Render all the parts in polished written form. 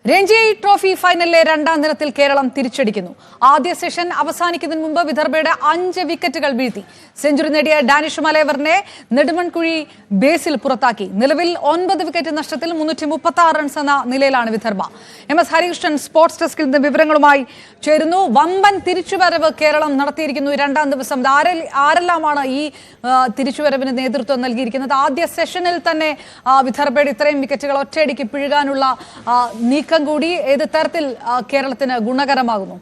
Ranji trophy ഫൈനലിലെ രണ്ടാം ദിനത്തിൽ കേരളം തിരിച്ചടിക്കുന്നു. ആദ്യ സെഷൻ അവസാനിക്കുന്നതിന് മുമ്പ് വിദർഭയുടെ 5 വിക്കറ്റുകൾ വീഴ്ത്തി. സെഞ്ചുറി നേടിയ ഡാനിഷ് മലയവറിനെ നെടുമൺകുഴി ബേസിൽ പുറത്താക്കി. നിലവിൽ 9 വിക്കറ്റ് നഷ്ടത്തിൽ 336 റൺസ് എന്ന നിലയിലാണ് വിദർഭ. MS ഹരികൃഷ്ണൻ സ്പോർട്സ് ഡെസ്കിൽ നിന്ന് വിവരങ്ങളുമായി ചേരുന്നു. വമ്പൻ തിരിച്ചുവരവ് കേരളം നടത്തിയിരിക്കുന്നു രണ്ടാം ദിവസം. ആരെല്ലാമാണ് ഈ തിരിച്ചുവരവിന് നേതൃത്വം നൽകിയിരിക്കുന്നത്? ആദ്യ സെഷനിൽ തന്നെ വിദർഭയുടെ ഇത്രയും വിക്കറ്റുകൾ ഒറ്റയടിക്ക് പിഴുകാനുള്ള നീക്കം കൂടി ഏത് തരത്തിൽ കേരളത്തിന് ഗുണകരമാകുന്നു?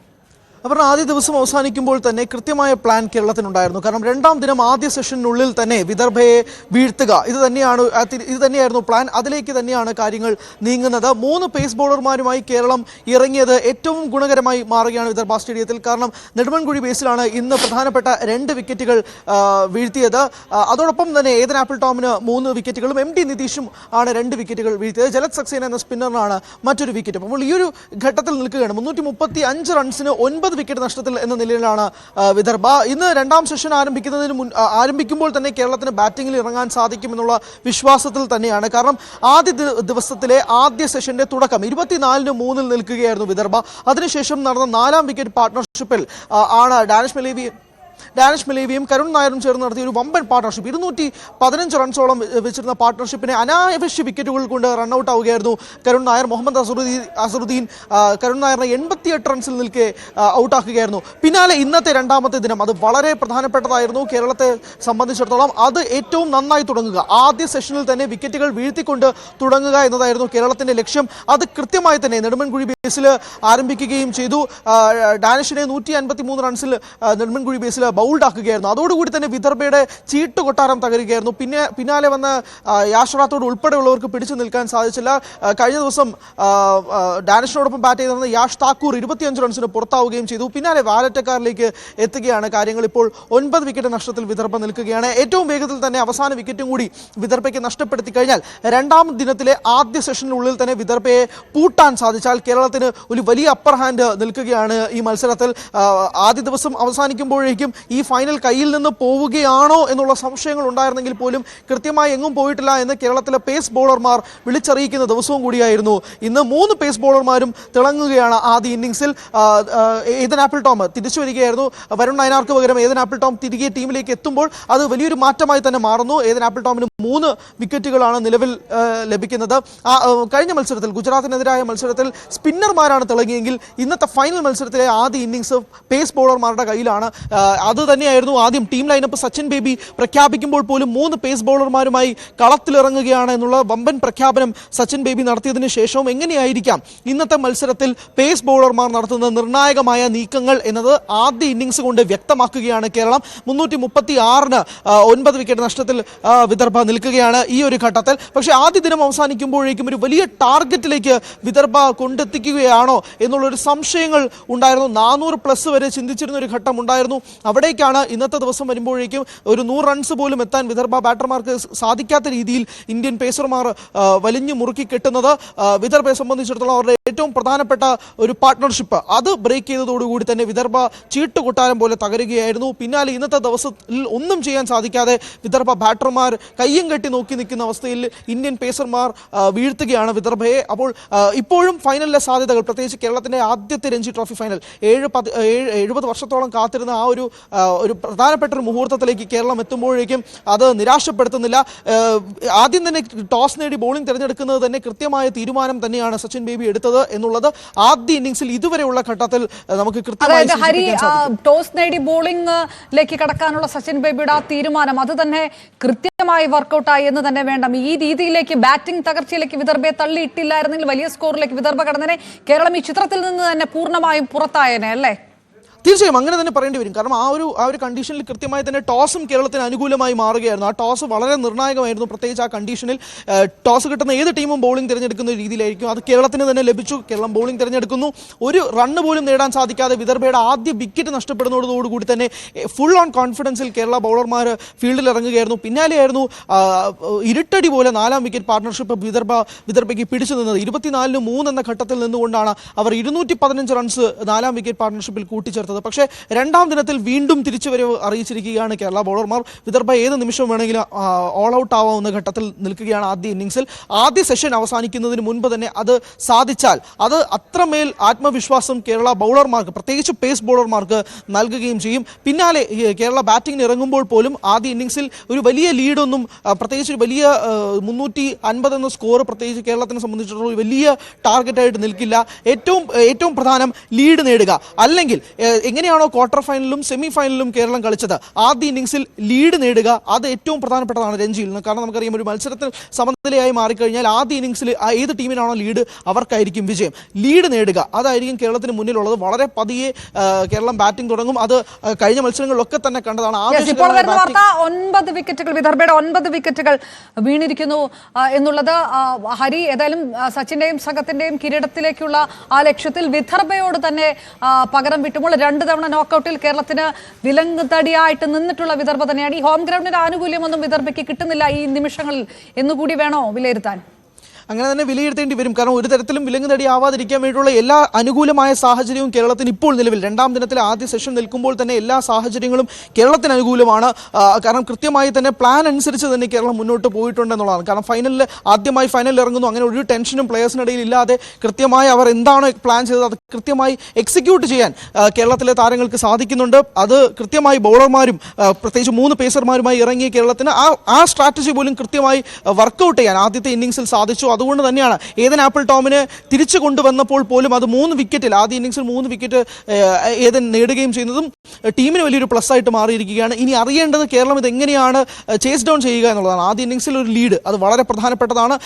അവർ ആദ്യ ദിവസം അവസാനിക്കുമ്പോൾ തന്നെ കൃത്യമായ പ്ലാൻ കേരളത്തിനുണ്ടായിരുന്നു. കാരണം രണ്ടാം ദിനം ആദ്യ സെഷനുള്ളിൽ തന്നെ വിദർഭയെ വീഴ്ത്തുക, ഇത് തന്നെയായിരുന്നു പ്ലാൻ. അതിലേക്ക് തന്നെയാണ് കാര്യങ്ങൾ നീങ്ങുന്നത്. 3 പേസ് ബോളർമാരുമായി കേരളം ഇറങ്ങിയത് ഏറ്റവും ഗുണകരമായി മാറുകയാണ് വിദർഭ സ്റ്റേഡിയത്തിൽ. കാരണം നെടുമൺകുഴി ബേസിലാണ് ഇന്ന് പ്രധാനപ്പെട്ട 2 വിക്കറ്റുകൾ വീഴ്ത്തിയത്. അതോടൊപ്പം തന്നെ ഏതൻ ആപ്പിൾ ടോമിന് 3 വിക്കറ്റുകളും MD നിതീഷും ആണ് 2 വിക്കറ്റുകൾ വീഴ്ത്തിയത്. ജലത് സക്സേന എന്ന സ്പിന്നറിനാണ് മറ്റൊരു വിക്കറ്റ്. അപ്പോൾ ഈ ഒരു ഘട്ടത്തിൽ നിൽക്കുകയാണ്. 335 റൺസിന് 9 വിക്കറ്റ് നഷ്ടത്തിൽ എന്ന നിലയിലാണ് വിദർഭ. ഇന്ന് രണ്ടാം സെഷൻ ആരംഭിക്കുമ്പോൾ തന്നെ കേരളത്തിന് ബാറ്റിംഗിൽ ഇറങ്ങാൻ സാധിക്കുമെന്നുള്ള വിശ്വാസത്തിൽ തന്നെയാണ്. കാരണം ആദ്യ ദിവസത്തിലെ ആദ്യ സെഷന്റെ തുടക്കം 24-3 നിൽക്കുകയായിരുന്നു വിദർഭ. അതിനുശേഷം നടന്ന 4ാം വിക്കറ്റ് പാർട്ട്ണർഷിപ്പിൽ ആണ് ഡാനിഷ് മലേവിയും കരുൺ നായരും ചേർന്ന് നടത്തിയ ഒരു വമ്പൻ പാർട്ണർഷിപ്പ്. 215 റൺസോളം വെച്ചിരുന്ന പാർട്ണർഷിപ്പിനെ അനാവശ്യ വിക്കറ്റുകൾ കൊണ്ട് റൺഔട്ട് ആവുകയായിരുന്നു കരുൺ നായർ. മുഹമ്മദ് അസറുദ്ദീൻ കരുൺ നായറിനെ 88 റൺസിൽ നിൽക്കെ ഔട്ടാക്കുകയായിരുന്നു. പിന്നാലെ ഇന്നത്തെ രണ്ടാമത്തെ ദിനം അത് വളരെ പ്രധാനപ്പെട്ടതായിരുന്നു കേരളത്തെ സംബന്ധിച്ചിടത്തോളം. അത് ഏറ്റവും നന്നായി തുടങ്ങുക, ആദ്യ സെഷനിൽ തന്നെ വിക്കറ്റുകൾ വീഴ്ത്തിക്കൊണ്ട് തുടങ്ങുക എന്നതായിരുന്നു കേരളത്തിന്റെ ലക്ഷ്യം. അത് കൃത്യമായി തന്നെ നെടുമൺകുഴി ബേസിൽ ആരംഭിക്കുകയും ചെയ്തു. ഡാനിഷിനെ 153 റൺസിൽ നെടുമൺകുഴി ബേസിൽ ബൗൾഡ് ആക്കുകയായിരുന്നു. അതോടുകൂടി തന്നെ വിദർഭയുടെ ചീട്ട് കൊട്ടാരം തകരുകയായിരുന്നു. പിന്നാലെ വന്ന യാഷ് ഉൾപ്പെടെയുള്ളവർക്ക് പിടിച്ചു നിൽക്കാൻ സാധിച്ചില്ല. കഴിഞ്ഞ ദിവസം ഡാനിഷിനോടൊപ്പം ബാറ്റ് ചെയ്തിരുന്ന യാഷ് താക്കൂർ 25 റൺസിന് പുറത്താവുകയും ചെയ്തു. പിന്നാലെ വാലറ്റക്കാരിലേക്ക് എത്തുകയാണ് കാര്യങ്ങൾ. ഇപ്പോൾ 9 വിക്കറ്റ് നഷ്ടത്തിൽ വിദർഭ നിൽക്കുകയാണ്. ഏറ്റവും വേഗത്തിൽ തന്നെ അവസാന വിക്കറ്റും കൂടി വിദർഭയ്ക്ക് നഷ്ടപ്പെടുത്തി കഴിഞ്ഞാൽ രണ്ടാം ദിനത്തിലെ ആദ്യ സെഷനുള്ളിൽ തന്നെ വിദർഭയെ പൂട്ടാൻ സാധിച്ചാൽ കേരളത്തിന് ഒരു വലിയ അപ്പർ ഹാൻഡ് നിൽക്കുകയാണ് ഈ മത്സരത്തിൽ. ആദ്യ ദിവസം അവസാനിക്കുമ്പോഴേക്കും ഈ ഫൈനൽ കയ്യിൽ നിന്ന് പോവുകയാണോ എന്നുള്ള സംശയങ്ങൾ ഉണ്ടായിരുന്നെങ്കിൽ പോലും കൃത്യമായി എങ്ങും പോയിട്ടില്ല എന്ന് കേരളത്തിലെ പേസ് ബോളർമാർ വിളിച്ചറിയിക്കുന്ന ദിവസവും കൂടിയായിരുന്നു. ഇന്ന് 3 പേസ് ബോളർമാരും തിളങ്ങുകയാണ് ആദ്യ ഇന്നിംഗ്സിൽ. ഏതൻ ആപ്പിൾ ടോം തിരിച്ചു വരികയായിരുന്നു. വരുൺ നയനാർക്ക് പകരം ഏതൻ ആപ്പിൾ ടോം തിരികെ ടീമിലേക്ക് എത്തുമ്പോൾ അത് വലിയൊരു മാറ്റമായി തന്നെ മാറുന്നു. ഏതൻ ആപ്പിൾ ടോമിന് 3 വിക്കറ്റുകളാണ് നിലവിൽ ലഭിക്കുന്നത്. കഴിഞ്ഞ മത്സരത്തിൽ ഗുജറാത്തിനെതിരായ മത്സരത്തിൽ സ്പിന്നർമാരാണ് തിളങ്ങിയെങ്കിൽ ഇന്നത്തെ ഫൈനൽ മത്സരത്തിലെ ആദ്യ ഇന്നിംഗ്സ് പേസ് ബോളർമാരുടെ കയ്യിലാണ്. അത് തന്നെയായിരുന്നു ആദ്യം ടീം ലൈനപ്പ് സച്ചിൻ ബേബി പ്രഖ്യാപിക്കുമ്പോൾ പോലും 3 പേസ് ബോളർമാരുമായി കളത്തിലിറങ്ങുകയാണ് എന്നുള്ള വമ്പൻ പ്രഖ്യാപനം സച്ചിൻ ബേബി നടത്തിയതിനു ശേഷവും എങ്ങനെയായിരിക്കാം ഇന്നത്തെ മത്സരത്തിൽ പേസ് ബോളർമാർ നടത്തുന്ന നിർണായകമായ നീക്കങ്ങൾ എന്നത് ആദ്യ ഇന്നിംഗ്സ് കൊണ്ട് വ്യക്തമാക്കുകയാണ് കേരളം. 336-ന് 9 വിക്കറ്റ് നഷ്ടത്തിൽ വിദർഭ നിൽക്കുകയാണ് ഈ ഒരു ഘട്ടത്തിൽ. പക്ഷേ ആദ്യ ദിനം അവസാനിക്കുമ്പോഴേക്കും ഒരു വലിയ ടാർഗറ്റിലേക്ക് വിദർഭ കൊണ്ടെത്തിക്കുകയാണോ എന്നുള്ളൊരു സംശയങ്ങൾ ഉണ്ടായിരുന്നു. 400+ വരെ ചിന്തിച്ചിരുന്ന ഒരു ഘട്ടം ഉണ്ടായിരുന്നു. അവിടേക്കാണ് ഇന്നത്തെ ദിവസം വരുമ്പോഴേക്കും ഒരു 100 റൺസ് പോലും എത്താൻ വിദർഭ ബാറ്റർമാർക്ക് സാധിക്കാത്ത രീതിയിൽ ഇന്ത്യൻ പേസർമാർ വലിഞ്ഞു മുറുക്കി കെട്ടുന്നത്. വിദർഭയെ സംബന്ധിച്ചിടത്തോളം അവരുടെ ഏറ്റവും പ്രധാനപ്പെട്ട ഒരു പാർട്ട്ണർഷിപ്പ് അത് ബ്രേക്ക് ചെയ്തതോടുകൂടി തന്നെ വിദർഭ ചീട്ടുകൊട്ടാരം പോലെ തകരുകയായിരുന്നു. പിന്നാലെ ഇന്നത്തെ ദിവസത്തിൽ ഒന്നും ചെയ്യാൻ സാധിക്കാതെ വിദർഭ ബാറ്റർമാർ കയ്യും കെട്ടി നോക്കി നിൽക്കുന്ന അവസ്ഥയിൽ ഇന്ത്യൻ പേസർമാർ വീഴ്ത്തുകയാണ് വിദർഭയെ. അപ്പോൾ ഇപ്പോഴും ഫൈനലിലെ സാധ്യതകൾ, പ്രത്യേകിച്ച് കേരളത്തിന്റെ ആദ്യത്തെ രഞ്ജി ട്രോഫി ഫൈനൽ 70 വർഷത്തോളം കാത്തിരുന്ന ആ ഒരു പ്രധാനപ്പെട്ട ഒരു മുഹൂർത്തത്തിലേക്ക് കേരളം എത്തുമ്പോഴേക്കും അത് നിരാശപ്പെടുത്തുന്നില്ല. ആദ്യം തന്നെ ടോസ് നേടി ബോളിംഗ് തിരഞ്ഞെടുക്കുന്നത് തന്നെ കൃത്യമായ തീരുമാനം തന്നെയാണ് സച്ചിൻ ബേബി എടുത്തത് എന്നുള്ളത് ആദ്യ ഇന്നിംഗ്സിൽ ഇതുവരെയുള്ള ഘട്ടത്തിൽ നമുക്ക് കൃത്യമായി ടോസ് നേടി ബോളിംഗിലേക്ക് കടക്കാനുള്ള സച്ചിൻ ബേബിയുടെ ആ തീരുമാനം അത് തന്നെ കൃത്യമായി വർക്കൗട്ടായി എന്ന് തന്നെ വേണം. ഈ രീതിയിലേക്ക് ബാറ്റിംഗ് തകർച്ചയിലേക്ക് വിദർഭയെ തള്ളിയിട്ടില്ലായിരുന്നെങ്കിൽ വലിയ സ്കോറിലേക്ക് വിദർഭ കടന്നതിനെ കേരളം ഈ ചിത്രത്തിൽ നിന്ന് തന്നെ പൂർണ്ണമായും പുറത്തായേനെ അല്ലേ? തീർച്ചയായും അങ്ങനെ തന്നെ പറയേണ്ടി വരും. കാരണം ആ ഒരു കണ്ടീഷനിൽ കൃത്യമായി തന്നെ ടോസും കേരളത്തിന് അനുകൂലമായി മാറുകയായിരുന്നു. ആ ടോസ് വളരെ നിർണായകമായിരുന്നു. പ്രത്യേകിച്ച് ആ കണ്ടീഷനിൽ ടോസ് കിട്ടുന്ന ഏത് ടീമും ബോളിംഗ് തിരഞ്ഞെടുക്കുന്ന രീതിയിലായിരിക്കും. അത് കേരളത്തിന് തന്നെ ലഭിച്ചു. കേരളം ബോളിംഗ് തിരഞ്ഞെടുക്കുന്നു. ഒരു റണ്ണ് പോലും നേടാൻ സാധിക്കാതെ വിദർഭയുടെ ആദ്യ വിക്കറ്റ് നഷ്ടപ്പെടുന്നതോടുകൂടി തന്നെ ഫുൾ ഓൺ കോൺഫിഡൻസിൽ കേരള ബൗളർമാർ ഫീൽഡിൽ ഇറങ്ങുകയായിരുന്നു. പിന്നാലെയായിരുന്നു ഇരുട്ടടി പോലെ 4ാം വിക്കറ്റ് പാർട്ണർഷിപ്പ് വിദർഭയ്ക്ക് പിടിച്ചു നിന്നത്. 24-3 എന്ന ഘട്ടത്തിൽ നിന്നുകൊണ്ടാണ് അവർ 215 റൺസ് 4ാം വിക്കറ്റ് പാർട്ണർഷിപ്പിൽ കൂട്ടിച്ചേർത്തത്. സാധിക്കാത്തത്. പക്ഷേ രണ്ടാം ദിനത്തിൽ വീണ്ടും തിരിച്ചുവരവ് അറിയിച്ചിരിക്കുകയാണ് കേരള ബൗളർമാർ. വിദർഭ ഏത് നിമിഷവും വേണമെങ്കിലും ഓൾ ഔട്ട് ആവാവുന്ന ഘട്ടത്തിൽ നിൽക്കുകയാണ് ആദ്യ ഇന്നിംഗ്സിൽ. ആദ്യ സെഷൻ അവസാനിക്കുന്നതിന് മുൻപ് തന്നെ അത് സാധിച്ചാൽ അത് അത്രമേൽ ആത്മവിശ്വാസം കേരള ബൗളർമാർക്ക്, പ്രത്യേകിച്ച് പേസ് ബൗളർമാർക്ക് നൽകുകയും ചെയ്യും. പിന്നാലെ കേരള ബാറ്റിംഗിന് ഇറങ്ങുമ്പോൾ പോലും ആദ്യ ഇന്നിംഗ്സിൽ ഒരു വലിയ ലീഡൊന്നും, പ്രത്യേകിച്ച് ഒരു വലിയ 350 എന്ന സ്കോർ പ്രത്യേകിച്ച് കേരളത്തിനെ സംബന്ധിച്ചിടത്തോളം വലിയ ടാർഗറ്റായിട്ട് നിൽക്കില്ല. ഏറ്റവും പ്രധാനം ലീഡ് നേടുക. അല്ലെങ്കിൽ എങ്ങനെയാണോ ക്വാർട്ടർ ഫൈനലിലും സെമി ഫൈനലിലും കേരളം കളിച്ചത്, ആദ്യ ഇന്നിംഗ്സിൽ ലീഡ് നേടുക അത് ഏറ്റവും പ്രധാനപ്പെട്ടതാണ് രഞ്ജിയിൽ നിന്ന്. കാരണം നമുക്കറിയാം, ഒരു മത്സരത്തിൽ സമനിലയായി മാറിക്കഴിഞ്ഞാൽ ആദ്യ ഇന്നിംഗ്സിൽ ഏത് ടീമിനാണോ ലീഡ് അവർക്കായിരിക്കും വിജയം. ലീഡ് നേടുക അതായിരിക്കും കേരളത്തിന് മുന്നിലുള്ളത്. വളരെ പതിയെ കേരളം ബാറ്റിംഗ് തുടങ്ങും. അത് കഴിഞ്ഞ മത്സരങ്ങളിലൊക്കെ തന്നെ കണ്ടതാണ്. 9 വിക്കറ്റുകൾ, വിദർഭയുടെ 9 വിക്കറ്റുകൾ വീണിരിക്കുന്നു എന്നുള്ളത്. ഹരി, ഏതായാലും സച്ചിന്റെയും സംഘത്തിന്റെയും കിരീടത്തിലേക്കുള്ള ആ ലക്ഷ്യത്തിൽ വിദർഭയോട് തന്നെ പകരം വിട്ടുമ്പോൾ 2 തവണ നോക്കൌട്ടിൽ കേരളത്തിന് വിലങ്ങുതടിയായിട്ട് നിന്നിട്ടുള്ള വിദർഭ തന്നെയാണ്. ഈ ഹോം ഗ്രൗണ്ടിന്റെ ആനുകൂല്യമൊന്നും വിദർഭയ്ക്ക് കിട്ടുന്നില്ല ഈ നിമിഷങ്ങളിൽ എന്നുകൂടി വേണോ വിലയിരുത്താൻ? അങ്ങനെ തന്നെ വിലയിരുത്തേണ്ടി വരും. കാരണം ഒരു തരത്തിലും വിലങ്ങുതടി ആവാതിരിക്കാൻ വേണ്ടിയുള്ള എല്ലാ അനുകൂലമായ സാഹചര്യവും കേരളത്തിന് ഇപ്പോൾ നിലവിൽ, രണ്ടാം ദിനത്തിൽ ആദ്യ സെഷൻ നിൽക്കുമ്പോൾ തന്നെ എല്ലാ സാഹചര്യങ്ങളും കേരളത്തിന് അനുകൂലമാണ്. കാരണം കൃത്യമായി തന്നെ പ്ലാൻ അനുസരിച്ച് തന്നെ കേരളം മുന്നോട്ട് പോയിട്ടുണ്ടെന്നുള്ളതാണ്. കാരണം ആദ്യമായി ഫൈനലിൽ ഇറങ്ങുന്നു, അങ്ങനെ ഒരു ടെൻഷനും പ്ലേയേഴ്സിനിടയിൽ ഇല്ലാതെ കൃത്യമായി അവർ എന്താണ് പ്ലാൻ ചെയ്തത് അത് കൃത്യമായി എക്സിക്യൂട്ട് ചെയ്യാൻ കേരളത്തിലെ താരങ്ങൾക്ക് സാധിക്കുന്നുണ്ട്. അത് കൃത്യമായി ബൗളർമാരും പ്രത്യേകിച്ച് 3 പേസർമാരുമായി ഇറങ്ങിയ കേരളത്തിന് ആ സ്ട്രാറ്റജി പോലും കൃത്യമായി വർക്കൗട്ട് ചെയ്യാൻ ആദ്യത്തെ ഇന്നിംഗ്സിൽ സാധിച്ചു. അതുകൊണ്ട് തന്നെയാണ് ഏതൻ ആപ്പിൾ ടോമിനെ തിരിച്ചു കൊണ്ടുവന്നപ്പോൾ പോലും അത് 3 വിക്കറ്റിൽ, ആദ്യ ഇന്നിംഗ്സിൽ 3 വിക്കറ്റ് ഏതൻ നേടുകയും ചെയ്യുന്നതും ടീമിന് വലിയൊരു പ്ലസ് ആയിട്ട് മാറിയിരിക്കുകയാണ്. ഇനി അറിയേണ്ടത് കേരളം ഇതെങ്ങനെയാണ് ചേസ് ഡൗൺ ചെയ്യുക എന്നുള്ളതാണ്. ആദ്യ ഇന്നിംഗ്സിൽ ഒരു ലീഡ് അത് വളരെ പ്രധാനപ്പെട്ടതാണ്.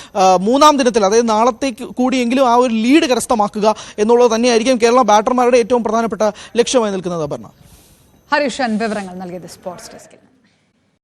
മൂന്നാം ദിനത്തിൽ, അതായത് നാളത്തേക്ക് കൂടിയെങ്കിലും ആ ഒരു ലീഡ് കരസ്ഥമാക്കുക എന്നുള്ളത് തന്നെയായിരിക്കും കേരള ബാറ്റർമാരുടെ ഏറ്റവും പ്രധാനപ്പെട്ട ലക്ഷ്യമായി നിൽക്കുന്നത്. അപർണ, ഹരീഷൻ വിവരങ്ങൾ നൽകിയത് സ്പോർട്സ് ഡെസ്കിൽ.